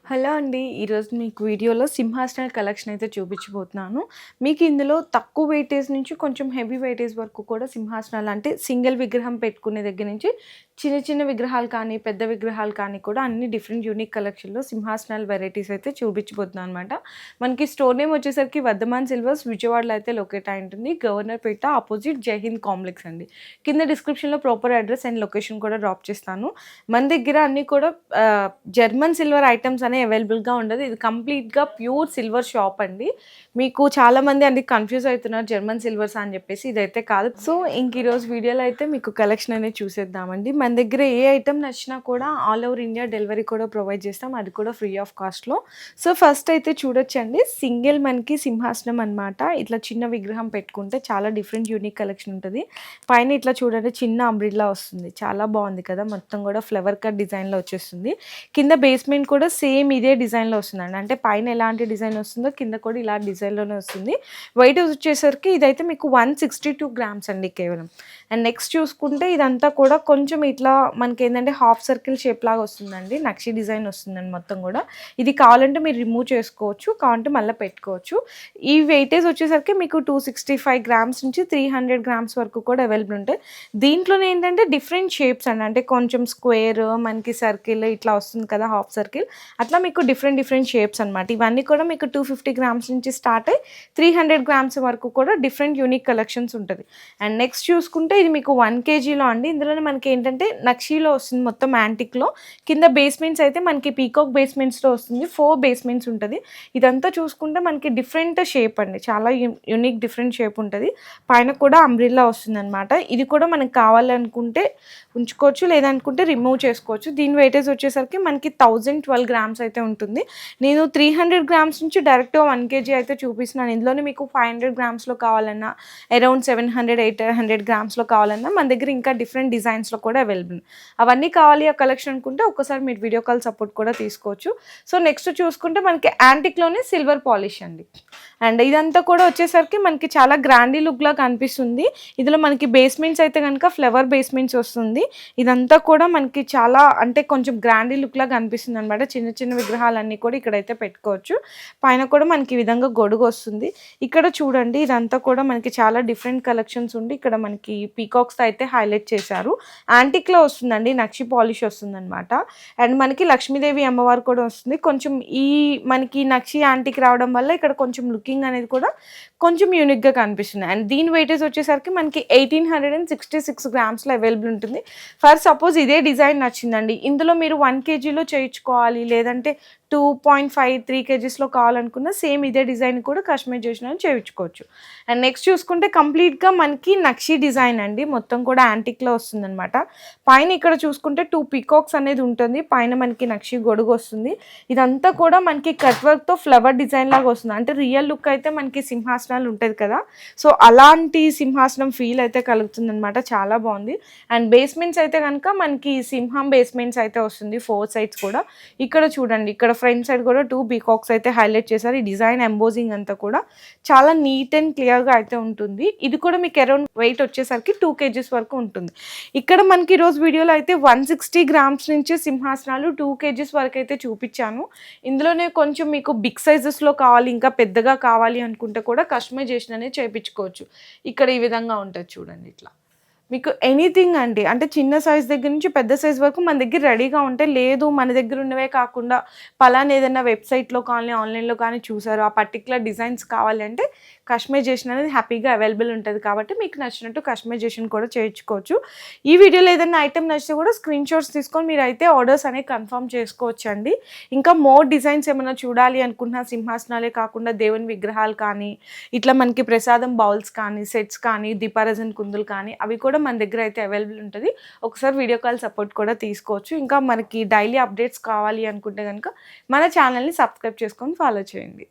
Hello అండి. ఈరోజు మీకు వీడియోలో సింహాసనాల కలెక్షన్ అయితే చూపించబోతున్నాను. మీకు ఇందులో తక్కువ వెయిటేజ్ నుంచి కొంచెం హెవీ వెయిటేజ్ వరకు కూడా సింహాసనాలు అంటే సింగిల్ విగ్రహం పెట్టుకునే దగ్గర నుంచి చిన్న చిన్న విగ్రహాలు కానీ, పెద్ద విగ్రహాలు కానీ కూడా అన్ని డిఫరెంట్ యూనిక్ కలెక్షన్‌లో సింహాసనాల వెరైటీస్ అయితే చూపించబోతున్నాను అనమాట. మనకి స్టోర్ నేమ్ వచ్చేసరికి వర్ధమాన్ సిల్వర్స్ విజయవాడలో అయితే లొకేట్ అయి ఉంటుంది. గవర్నర్‌పేట ఆపోజిట్ జై హింద్ కాంప్లెక్స్ అండి. కింద డిస్క్రిప్షన్‌లో ప్రాపర్ అడ్రెస్ అండ్ లొకేషన్ కూడా డ్రాప్ చేస్తాను. మన దగ్గర అన్నీ కూడా జర్మన్ సిల్వర్ ఐటెమ్స్ అనేవి అవైలబుల్‌గా ఉండదు. ఇది కంప్లీట్‌గా ప్యూర్ సిల్వర్ షాప్ అండి. మీకు చాలామంది అందుకు కన్‌ఫ్యూజ్ అవుతున్నారు జర్మన్ సిల్వర్సా అని చెప్పేసి. ఇదైతే కాదు. సో ఇంక ఈరోజు వీడియోలో అయితే మీకు కలెక్షన్ అనేది చూసేద్దామండి. మన దగ్గర ఏ ఐటెమ్ నచ్చినా కూడా ఆల్ ఓవర్ ఇండియా డెలివరీ కూడా ప్రొవైడ్ చేస్తాం. అది కూడా ఫ్రీ ఆఫ్ కాస్ట్‌లో. సో ఫస్ట్ అయితే చూడొచ్చండి. సింగిల్ మనకి సింహాసనం అనమాట. ఇట్లా చిన్న విగ్రహం పెట్టుకుంటే చాలా డిఫరెంట్ యూనిక్ కలెక్షన్ ఉంటుంది. పైన ఇట్లా చూడండి చిన్న అంబ్రెల్లా వస్తుంది. చాలా బాగుంది కదా! మొత్తం కూడా ఫ్లవర్ కట్ డిజైన్‌లో వచ్చేస్తుంది. కింద బేస్మెంట్ కూడా సేమ్ ఇదే డిజైన్‌లో వస్తుందండి. అంటే పైన ఎలాంటి డిజైన్ వస్తుందో కింద కూడా ఇలా డిజైన్‌లోనే వస్తుంది. వెయిట్ వచ్చేసరికి ఇదైతే మీకు 162 గ్రామ్స్ అండి కేవలం. అండ్ నెక్స్ట్ చూసుకుంటే ఇదంతా కూడా కొంచెం ఇట్లా మనకేంటంటే హాఫ్ సర్కిల్ షేప్ లాగా వస్తుందండి. నక్షి డిజైన్ వస్తుందండి మొత్తం కూడా. ఇది కావాలంటే మీరు రిమూవ్ చేసుకోవచ్చు. కావాలంటే మళ్ళీ పెట్టుకోవచ్చు. ఈ వెయిటేజ్ వచ్చేసరికి మీకు 265 గ్రామ్స్ నుంచి 300 గ్రామ్స్ వరకు కూడా అవైలబుల్ ఉంటాయి. దీంట్లోనే ఏంటంటే డిఫరెంట్ షేప్స్ అండి. అంటే కొంచెం స్క్వేర్, మనకి సర్కిల్ ఇట్లా వస్తుంది కదా హాఫ్ సర్కిల్. అట్లా మీకు డిఫరెంట్ షేప్స్ అనమాట. ఇవన్నీ కూడా మీకు 250 గ్రామ్స్ నుంచి స్టార్ట్ అయ్యి 300 గ్రామ్స్ వరకు కూడా డిఫరెంట్ యూనిక్ కలెక్షన్స్ ఉంటుంది. అండ్ నెక్స్ట్ చూసుకుంటే ఇది మీకు 1 కేజీలో అండి. ఇందులోనే మనకి ఏంటంటే నక్షీలో వస్తుంది మొత్తం యాంటిక్లో. కింద బేస్మెంట్స్ అయితే మనకి పీకాక్ బేస్మెంట్స్లో వస్తుంది. 4 బేస్మెంట్స్ ఉంటుంది. ఇదంతా చూసుకుంటే మనకి డిఫరెంట్ షేప్ అండి. చాలా యూనిక్ డిఫరెంట్ షేప్ ఉంటుంది. పైన కూడా అంబ్రెల్లా వస్తుందన్నమాట. ఇది కూడా మనకు కావాలనుకుంటే ఉంచుకోవచ్చు, లేదనుకుంటే రిమూవ్ చేసుకోవచ్చు. దీని వెయిటేజ్ వచ్చేసరికి మనకి 1012 గ్రామ్స్ అయితే ఉంటుంది. నేను 300 గ్రామ్స్ నుంచి డైరెక్ట్గా 1 కేజీ అయితే చూపిస్తున్నాను. ఇందులోనే మీకు 500 గ్రామ్స్లో కావాలన్నా, అరౌండ్ 700, 800 గ్రామ్స్లో కావాలన్నా మన దగ్గర ఇంకా డిఫరెంట్ డిజైన్స్లో కూడా అవైలబుల్. అవన్నీ కావాలి ఆ కలెక్షన్ అనుకుంటే ఒక్కసారి మీరు వీడియో కాల్ సపోర్ట్ కూడా తీసుకోవచ్చు. సో నెక్స్ట్ చూసుకుంటే మనకి యాంటిక్లోనే సిల్వర్ పాలిష్ అండి. అండ్ ఇదంతా కూడా వచ్చేసరికి మనకి చాలా గ్రాండీ లుక్లా కనిపిస్తుంది. ఇందులో మనకి బేస్మెంట్స్ అయితే కనుక ఫ్లవర్ బేస్మెంట్స్ వస్తుంది. ఇదంతా కూడా మనకి చాలా అంటే కొంచెం గ్రాండీ లుక్లా కనిపిస్తుంది అనమాట. చిన్న చిన్న విగ్రహాలన్నీ కూడా ఇక్కడైతే పెట్టుకోవచ్చు. పైన కూడా మనకి ఈ విధంగా గొడుగు వస్తుంది. ఇక్కడ చూడండి ఇదంతా కూడా మనకి చాలా డిఫరెంట్ కలెక్షన్స్ ఉండి ఇక్కడ మనకి పీకాక్స్ అయితే హైలైట్ చేశారు. యాంటిక్లో వస్తుందండి, నక్షి పాలిష్ వస్తుందన్నమాట. అండ్ మనకి లక్ష్మీదేవి అమ్మవారు కూడా వస్తుంది. కొంచెం ఈ మనకి నక్షి యాంటిక్ రావడం వల్ల ఇక్కడ కొంచెం లుకింగ్ అనేది కూడా కొంచెం యూనిక్గా కనిపిస్తుంది. అండ్ దీని వెయిటేజ్ వచ్చేసరికి మనకి 1866 గ్రామ్స్లో అవైలబుల్ ఉంటుంది. ఫర్ సపోజ్ ఇదే డిజైన్ నచ్చిందండి, ఇందులో మీరు 1 కేజీలో చేయించుకోవాలి, లేదంటే 2.5, 3 కేజీస్లో కావాలనుకున్న సేమ్ ఇదే డిజైన్ కూడా కస్టమైజేషన్ అని చేయించుకోవచ్చు. అండ్ నెక్స్ట్ చూసుకుంటే కంప్లీట్గా మనకి నక్షి డిజైన్ అండి. మొత్తం కూడా యాంటిక్లో వస్తుందన్నమాట. పైన ఇక్కడ చూసుకుంటే 2 పీకాక్స్ అనేది ఉంటుంది. పైన మనకి నక్షి గొడుగు వస్తుంది. ఇదంతా కూడా మనకి కట్ వర్క్తో ఫ్లవర్ డిజైన్ లాగా వస్తుంది. అంటే రియల్ లుక్ అయితే మనకి సింహాసనాలు ఉంటుంది కదా, సో అలాంటి సింహాసనం ఫీల్ అయితే కలుగుతుంది అనమాట. చాలా బాగుంది. అండ్ బేస్మెంట్స్ అయితే కనుక మనకి సింహం బేస్మెంట్స్ అయితే వస్తుంది 4 సైడ్స్ కూడా. ఇక్కడ చూడండి, ఇక్కడ ఫ్రంట్ సైడ్ కూడా 2 పీకాక్స్ అయితే హైలైట్ చేశారు. ఈ డిజైన్ ఎంబోజింగ్ అంతా కూడా చాలా నీట్ అండ్ క్లియర్గా అయితే ఉంటుంది. ఇది కూడా మీకు అరౌండ్ వెయిట్ వచ్చేసరికి 2 కేజీస్ వరకు ఉంటుంది. ఇక్కడ మనకి ఈరోజు వీడియోలో అయితే 160 గ్రామ్స్ నుంచి సింహాసనాలు 2 కేజీస్ వరకు అయితే చూపించాను. ఇందులోనే కొంచెం మీకు బిగ్ సైజెస్లో కావాలి, ఇంకా పెద్దగా కావాలి అనుకుంటే కూడా కస్టమైజేషన్ అనేది చేయించుకోవచ్చు. ఇక్కడ ఈ విధంగా ఉంటుంది చూడండి. ఇట్లా మీకు ఎనీథింగ్ అండి, అంటే చిన్న సైజ్ దగ్గర నుంచి పెద్ద సైజ్ వరకు మన దగ్గర రెడీగా ఉంటే, లేదు మన దగ్గర ఉన్నవే కాకుండా పలానా ఏదైనా వెబ్సైట్లో కానీ ఆన్లైన్లో కానీ చూసారు, ఆ పర్టికులర్ డిజైన్స్ కావాలి అంటే కస్టమైజేషన్ అనేది హ్యాపీగా అవైలబుల్ ఉంటుంది. కాబట్టి మీకు నచ్చినట్టు కస్టమైజేషన్ కూడా చేయించుకోవచ్చు. ఈ వీడియోలో ఏదైనా ఐటెం నచ్చితే కూడా స్క్రీన్ షాట్స్ తీసుకొని మీరు అయితే ఆర్డర్స్ అనేవి కన్ఫర్మ్ చేసుకోవచ్చు అండి. ఇంకా మోర్ డిజైన్స్ ఏమైనా చూడాలి అనుకుంటున్నా, సింహాసనాలే కాకుండా దేవుని విగ్రహాలు కానీ, ఇట్లా మనకి ప్రసాదం బౌల్స్ కానీ, సెట్స్ కానీ, దీపారాజన్ కుందులు కానీ అవి కూడా మన దగ్గర అయితే అవైలబుల్ ఉంటుంది. ఒకసారి వీడియో కాల్ సపోర్ట్ కూడా తీసుకోవచ్చు. ఇంకా మనకి డైలీ అప్డేట్స్ కావాలి అనుకుంటే కనుక మన ఛానల్ని సబ్స్క్రైబ్ చేసుకొని ఫాలో చేయండి.